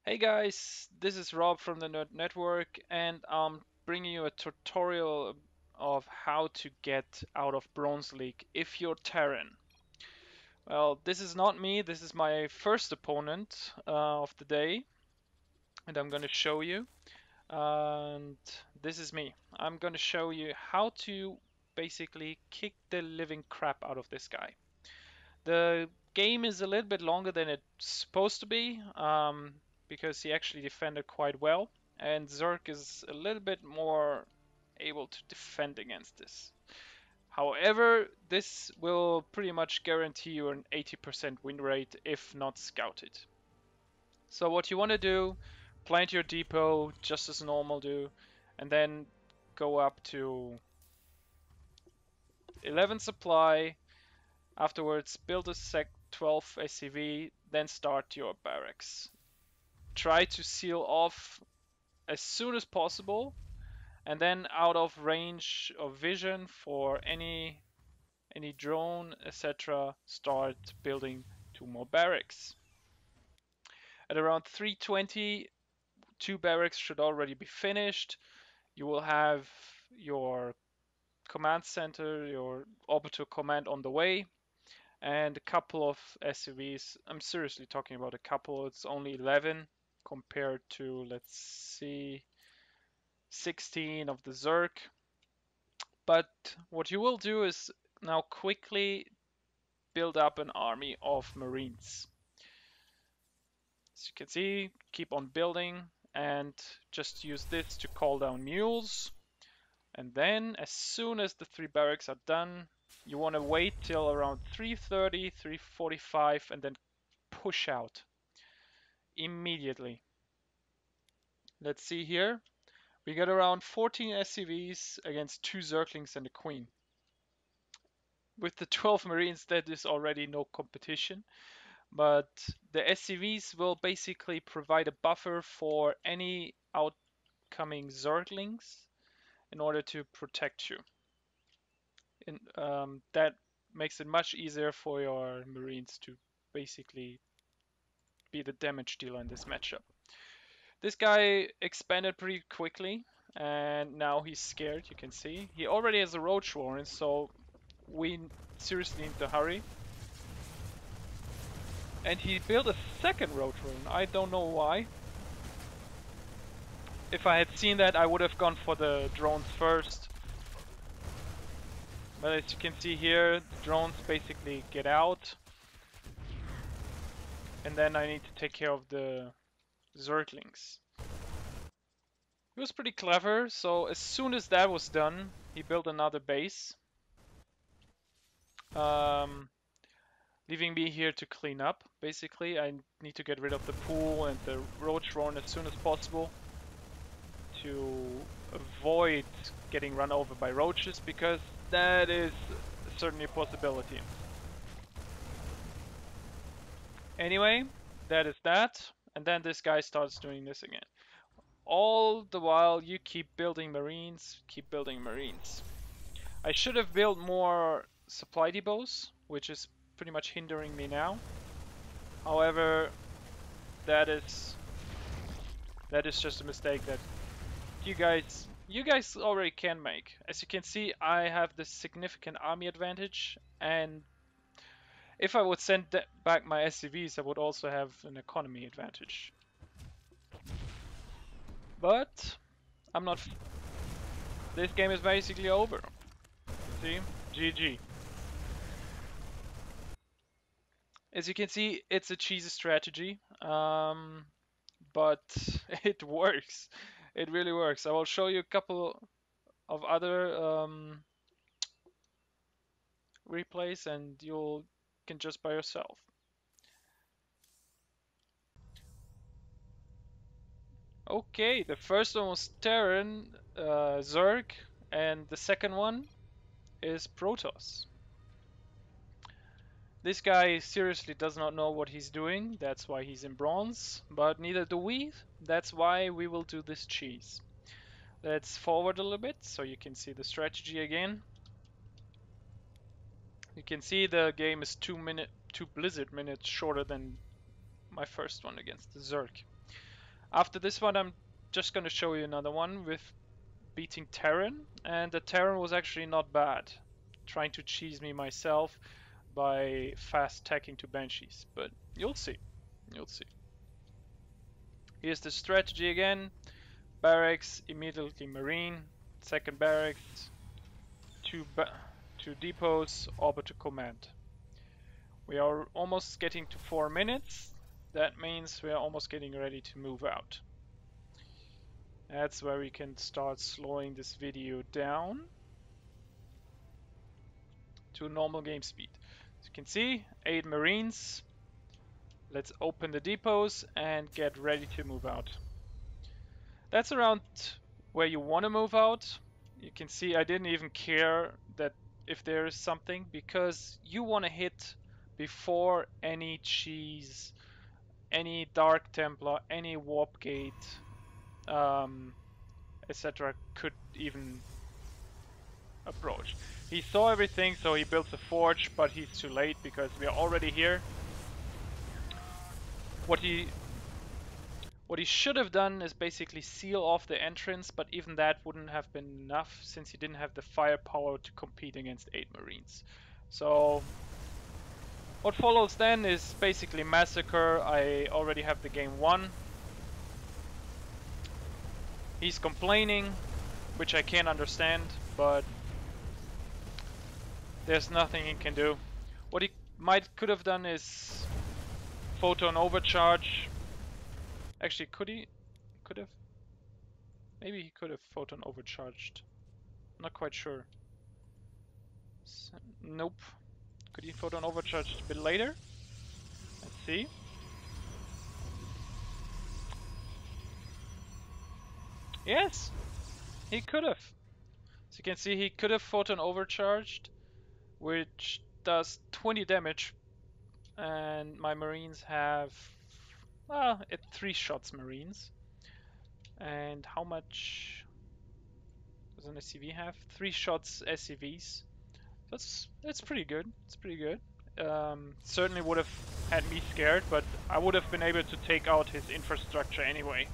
Hey guys, this is Rob from the Nerd Network, and I'm bringing you a tutorial of how to get out of Bronze League if you're Terran. Well, this is not me, this is my first opponent of the day, and I'm going to show you. And this is me. I'm going to show you how to basically kick the living crap out of this guy. The game is a little bit longer than it's supposed to be, because he actually defended quite well, and Zerk is a little bit more able to defend against this. However, this will pretty much guarantee you an 80% win rate if not scouted. So what you want to do, plant your depot just as normal do, and then go up to 11 supply. Afterwards, build a Sec 12 SCV, then start your barracks. Try to seal off as soon as possible, and then out of range of vision for any drone, etc., start building 2 more barracks. At around 320, 2 barracks should already be finished. You will have your command center, your orbital command on the way, and a couple of SUVs. I'm seriously talking about a couple. It's only 11 compared to, let's see, 16 of the Zerg. But what you will do is now quickly build up an army of Marines. As you can see, keep on building and just use this to call down mules. And then as soon as the 3 barracks are done, you want to wait till around 3:30, 3:45 and then push out immediately. Let's see here. We got around 14 SCVs against 2 Zerglings and a Queen. With the 12 Marines, that is already no competition. But the SCVs will basically provide a buffer for any outcoming Zerglings in order to protect you. And that makes it much easier for your Marines to basically be the damage dealer in this matchup. This guy expanded pretty quickly, and now he's scared, you can see. He already has a roach warren, so we seriously need to hurry. And he built a second roach warren, I don't know why. If I had seen that, I would have gone for the drones first. But as you can see here, the drones basically get out. And then I need to take care of the Zerglings. He was pretty clever, so as soon as that was done, he built another base. Leaving me here to clean up, basically. I need to get rid of the pool and the roach warren as soon as possible to avoid getting run over by roaches, because that is certainly a possibility. Anyway, that is that, and then this guy starts doing this again. All the while you keep building marines, keep building marines. I should have built more supply depots, which is pretty much hindering me now. However, that is just a mistake that you guys already can make. As you can see, I have this significant army advantage, and if I would send back my SCVs, I would also have an economy advantage. But I'm not. This game is basically over. See? GG. As you can see, it's a cheesy strategy, but it works. It really works. I will show you a couple of other replays, and you can just by yourself. Okay, the first one was Terran, Zerg, and the second one is Protoss. This guy seriously does not know what he's doing, that's why he's in bronze, but neither do we, that's why we will do this cheese. Let's forward a little bit so you can see the strategy again. You can see the game is 2 Blizzard minutes shorter than my first one against the Zerg. After this one, I'm just going to show you another one with beating Terran, and the Terran was actually not bad. Trying to cheese me myself by fast tacking to Banshees, but you'll see. You'll see. Here's the strategy again. Barracks, immediately Marine, second barracks, two depots, orbital command. We are almost getting to 4 minutes. That means we are almost getting ready to move out. That's where we can start slowing this video down to normal game speed. As you can see, 8 Marines. Let's open the depots and get ready to move out. That's around where you want to move out. You can see I didn't even care that if there is something, because you want to hit before any cheese, any Dark Templar, any Warp Gate, etc. could even approach. He saw everything, so he built the forge, but he's too late because we are already here. What he should have done is basically seal off the entrance, but even that wouldn't have been enough since he didn't have the firepower to compete against 8 Marines. So what follows then is basically massacre. I already have the game won. He's complaining, which I can't understand, but there's nothing he can do. What he could have done is photon overcharge. Actually, could he? Could have? Maybe he could have photon overcharged. Not quite sure. Nope. Could he photon overcharge a bit later? Let's see. Yes, he could have. So you can see he could have photon overcharged, which does 20 damage, and my Marines have, well, 3 shots Marines. And how much does an SCV have? 3 shots SCVs. That's pretty good. It's pretty good. Certainly would have had me scared, but I would have been able to take out his infrastructure anyway.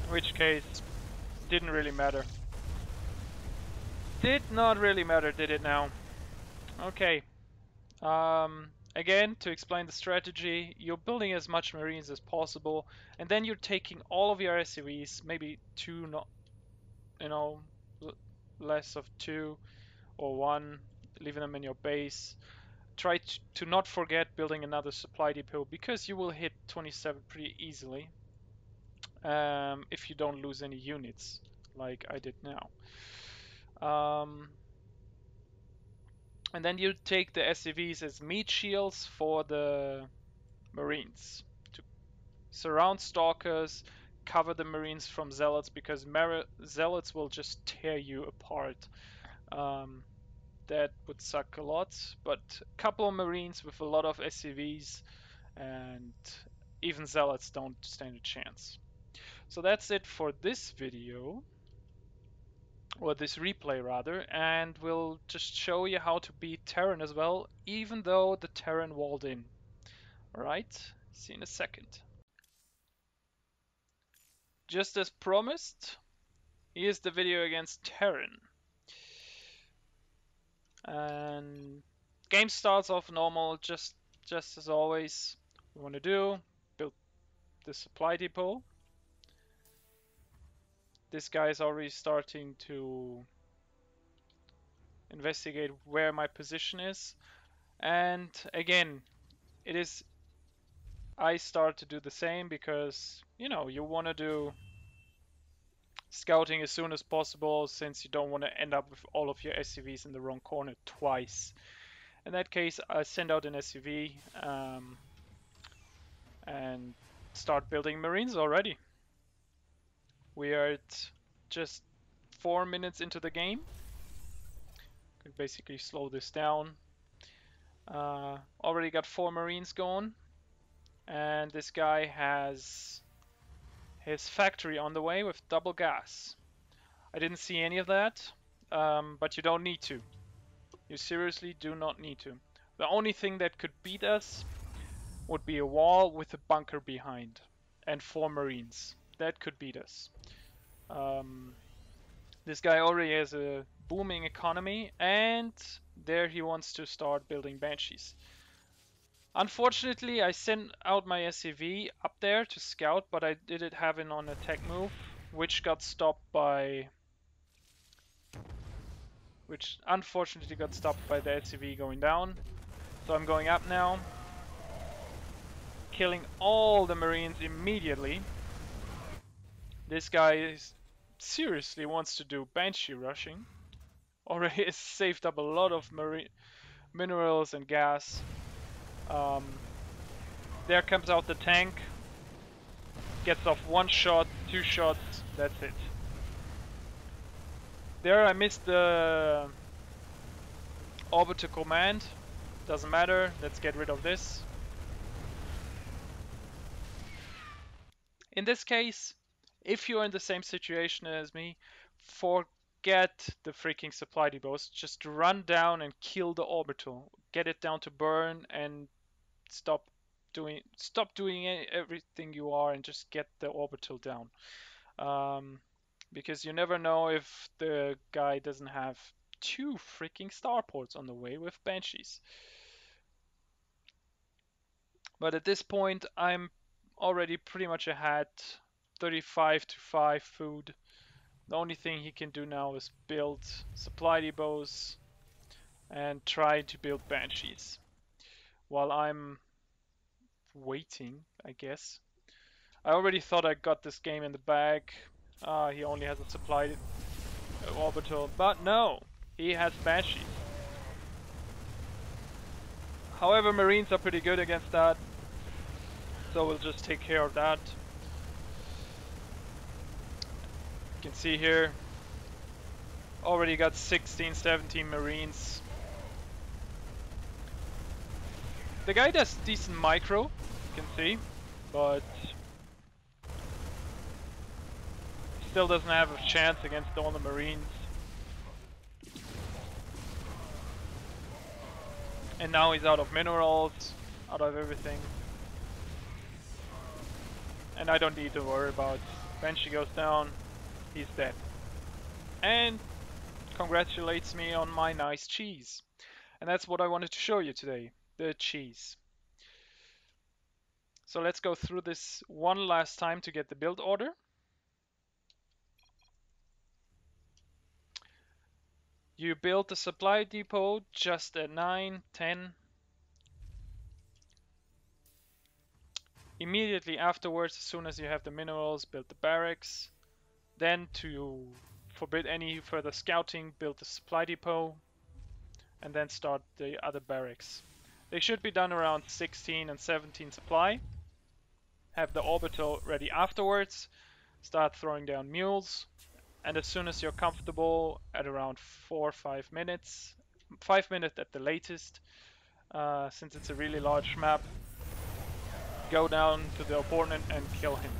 In which case, didn't really matter. Did not really matter, did it now? Okay. Again, to explain the strategy, you're building as much Marines as possible, and then you're taking all of your SCVs, maybe 2, not, you know, less of 2 or 1, leaving them in your base. Try to not forget building another supply depot, because you will hit 27 pretty easily if you don't lose any units, like I did now. And then you take the SCVs as meat shields for the Marines to surround Stalkers, cover the Marines from Zealots, because Zealots will just tear you apart. That would suck a lot, but a couple of Marines with a lot of SCVs and even Zealots don't stand a chance. So that's it for this video, or this replay rather, and we'll just show you how to beat Terran as well, even though the Terran walled in. Alright, see you in a second. Just as promised, here's the video against Terran. And game starts off normal, just as always. We want to do, build the supply depot. This guy is already starting to investigate where my position is. And again, I start to do the same because, you know, you want to do scouting as soon as possible, since you don't want to end up with all of your SCVs in the wrong corner twice. In that case, I send out an SCV and start building Marines already. We are at just 4 minutes into the game. Could basically slow this down. Already got 4 Marines going, and this guy has his factory on the way with double gas. I didn't see any of that, but you don't need to. You seriously do not need to. The only thing that could beat us would be a wall with a bunker behind and 4 Marines. That could beat us. Um, this guy already has a booming economy, and there he wants to start building Banshees. Unfortunately, I sent out my SCV up there to scout, but I didn't have it on attack move, which got stopped by... which unfortunately got stopped by the SCV going down. So I'm going up now, killing all the Marines immediately. This guy seriously wants to do Banshee rushing. Already has saved up a lot of minerals and gas. There comes out the tank. Gets off 1 shot, 2 shots, that's it. There I missed the orbital command. Doesn't matter, let's get rid of this. In this case, if you're in the same situation as me, forget the freaking supply depots. Just run down and kill the orbital. Get it down to burn and stop doing everything you are and just get the orbital down. Because you never know if the guy doesn't have 2 freaking starports on the way with Banshees. But at this point, I'm already pretty much ahead, 35 to 5 food. The only thing he can do now is build supply depots and try to build Banshees. While I'm waiting, I guess. I already thought I got this game in the bag. He only has a supply orbital, but no, he has Banshees. However, Marines are pretty good against that, so we'll just take care of that. You can see here, already got 16, 17 Marines. The guy does decent micro, you can see, but still doesn't have a chance against all the Marines. And now he's out of minerals, out of everything. And I don't need to worry about Banshee goes down, he's dead. And congratulates me on my nice cheese. And that's what I wanted to show you today, the cheese. So let's go through this one last time to get the build order. You build the supply depot just at 9, 10. Immediately afterwards, as soon as you have the minerals, build the barracks. Then to forbid any further scouting, build the supply depot. And then start the other barracks. They should be done around 16 and 17 supply. Have the orbital ready afterwards. Start throwing down mules. And as soon as you're comfortable at around 4 or 5 minutes, 5 minutes at the latest, since it's a really large map, go down to the opponent and kill him.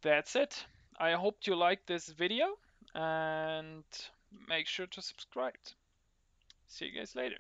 That's it. I hope you liked this video and make sure to subscribe. See you guys later.